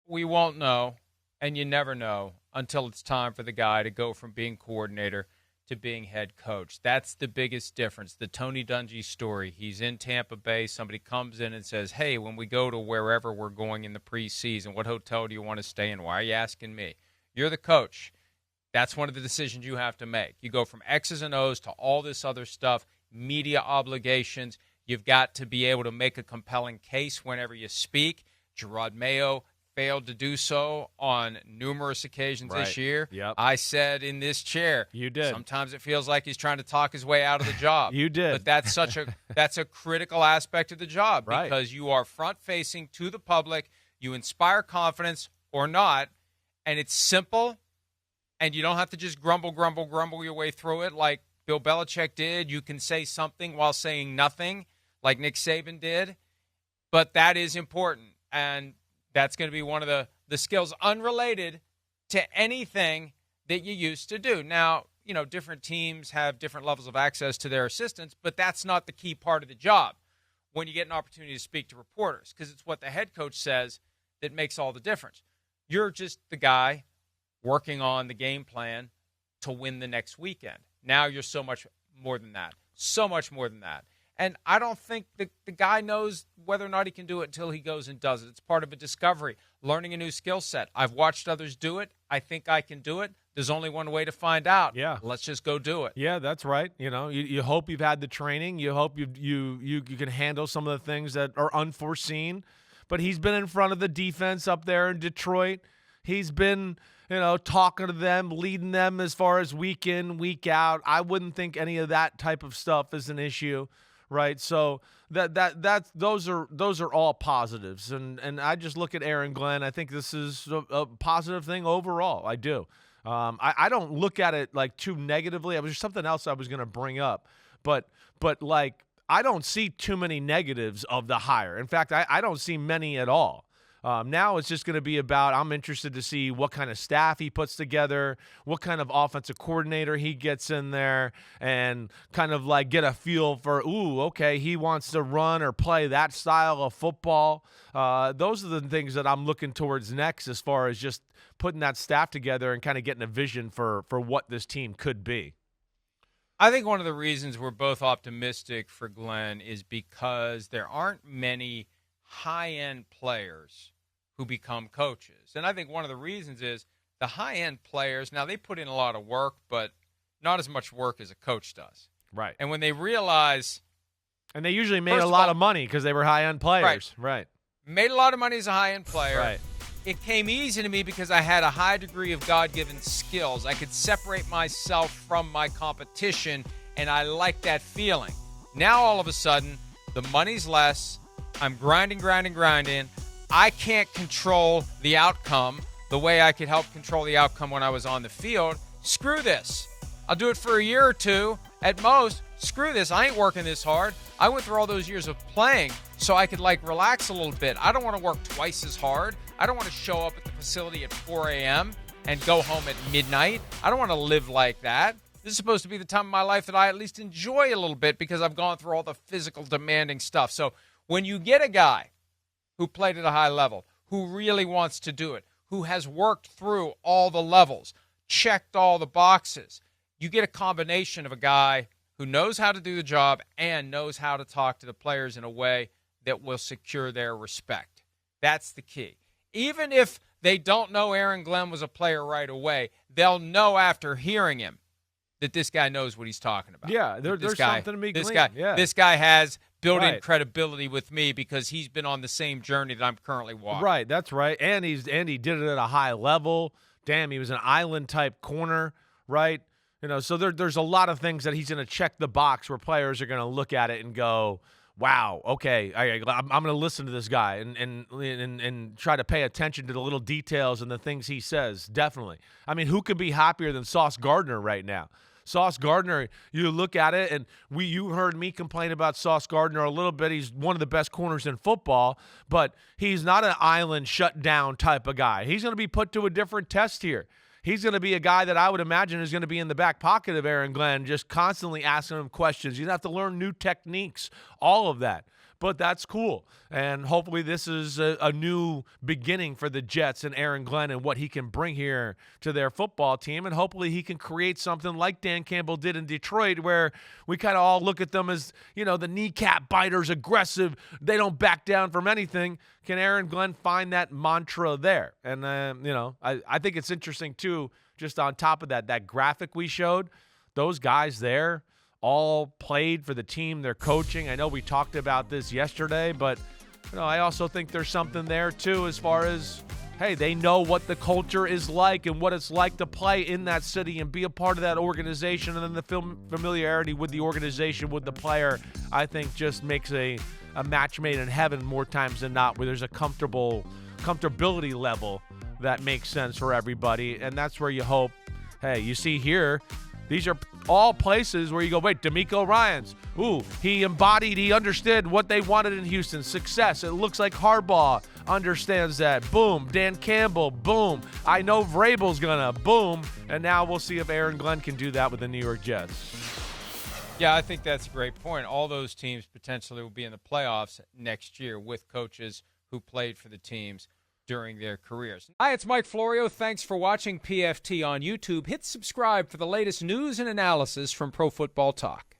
we won't know, and you never know until it's time for the guy to go from being coordinator to being head coach. That's the biggest difference. The Tony Dungy story. He's in Tampa Bay. Somebody comes in and says, hey, when we go to wherever we're going in the preseason, what hotel do you want to stay in? Why are you asking me? You're the coach. That's one of the decisions you have to make. You go from X's and O's to all this other stuff, media obligations. You've got to be able to make a compelling case whenever you speak. Gerard Mayo failed to do so on numerous occasions this year. Yep. I said in this chair, you did. Sometimes it feels like he's trying to talk his way out of the job. You did. But that's a critical aspect of the job Right. because you are front-facing to the public. You inspire confidence or not, and it's simple, and you don't have to just grumble your way through it like Bill Belichick did. You can say something while saying nothing like Nick Saban did, but that is important, and that's going to be one of the skills unrelated to anything that you used to do. Now, different teams have different levels of access to their assistants, but that's not the key part of the job when you get an opportunity to speak to reporters because it's what the head coach says that makes all the difference. You're just the guy working on the game plan to win the next weekend. Now you're so much more than that. So much more than that. And I don't think the guy knows whether or not he can do it until he goes and does it. It's part of a discovery, learning a new skill set. I've watched others do it. I think I can do it. There's only one way to find out. Yeah. Let's just go do it. Yeah, that's right. You hope you've had the training. You hope you can handle some of the things that are unforeseen. But he's been in front of the defense up there in Detroit. He's been, talking to them, leading them as far as week in, week out. I wouldn't think any of that type of stuff is an issue. Right, so those are all positives, and I just look at Aaron Glenn. I think this is a positive thing overall. I do. I don't look at it like too negatively. It was just something else I was going to bring up, but like I don't see too many negatives of the hire. In fact, I don't see many at all. Now it's just going to be about I'm interested to see what kind of staff he puts together, what kind of offensive coordinator he gets in there, and kind of like get a feel for, okay, he wants to run or play that style of football. Those are the things that I'm looking towards next as far as just putting that staff together and kind of getting a vision for what this team could be. I think one of the reasons we're both optimistic for Glenn is because there aren't many high-end players who become coaches. And I think one of the reasons is the high-end players, now they put in a lot of work, but not as much work as a coach does. Right. And when they realize... And they usually made a lot of money because they were high-end players. Right. Made a lot of money as a high-end player. Right. It came easy to me because I had a high degree of God-given skills. I could separate myself from my competition, and I liked that feeling. Now, all of a sudden, the money's less. I'm grinding. I can't control the outcome the way I could help control the outcome when I was on the field. Screw this. I'll do it for a year or two at most. Screw this. I ain't working this hard. I went through all those years of playing so I could relax a little bit. I don't want to work twice as hard. I don't want to show up at the facility at 4 a.m. and go home at midnight. I don't want to live like that. This is supposed to be the time of my life that I at least enjoy a little bit because I've gone through all the physical demanding stuff. So when you get a guy who played at a high level, who really wants to do it, who has worked through all the levels, checked all the boxes, you get a combination of a guy who knows how to do the job and knows how to talk to the players in a way that will secure their respect. That's the key. Even if they don't know Aaron Glenn was a player right away, they'll know after hearing him that this guy knows what he's talking about. Yeah, there's something to be gleaned. This guy has built-in credibility with me because he's been on the same journey that I'm currently walking. Right, that's right. And he did it at a high level. Damn, he was an island-type corner, right? So there's a lot of things that he's going to check the box where players are going to look at it and go, wow, okay, I'm going to listen to this guy and try to pay attention to the little details and the things he says, definitely. I mean, who could be happier than Sauce Gardner right now? Sauce Gardner, you look at it, and you heard me complain about Sauce Gardner a little bit. He's one of the best corners in football, but he's not an island shut-down type of guy. He's going to be put to a different test here. He's going to be a guy that I would imagine is going to be in the back pocket of Aaron Glenn, just constantly asking him questions. You'd have to learn new techniques, all of that. but that's cool. And hopefully this is a new beginning for the Jets and Aaron Glenn and what he can bring here to their football team. And hopefully he can create something like Dan Campbell did in Detroit, where we kind of all look at them as, the kneecap biters, aggressive. They don't back down from anything. Can Aaron Glenn find that mantra there? And, I think it's interesting, too, just on top of that graphic we showed, those guys there all played for the team they're coaching. I know we talked about this yesterday, but I also think there's something there too as far as, hey, they know what the culture is like and what it's like to play in that city and be a part of that organization. And then the familiarity with the organization, with the player, I think just makes a match made in heaven more times than not, where there's a comfortability level that makes sense for everybody. And that's where you hope, hey, you see here, these are all places where you go, wait, D'Amico Ryans. Ooh, he understood what they wanted in Houston. Success. It looks like Harbaugh understands that. Boom. Dan Campbell. Boom. I know Vrabel's gonna. Boom. And now we'll see if Aaron Glenn can do that with the New York Jets. Yeah, I think that's a great point. All those teams potentially will be in the playoffs next year with coaches who played for the teams during their careers. Hi, it's Mike Florio. Thanks for watching PFT on YouTube. Hit subscribe for the latest news and analysis from Pro Football Talk.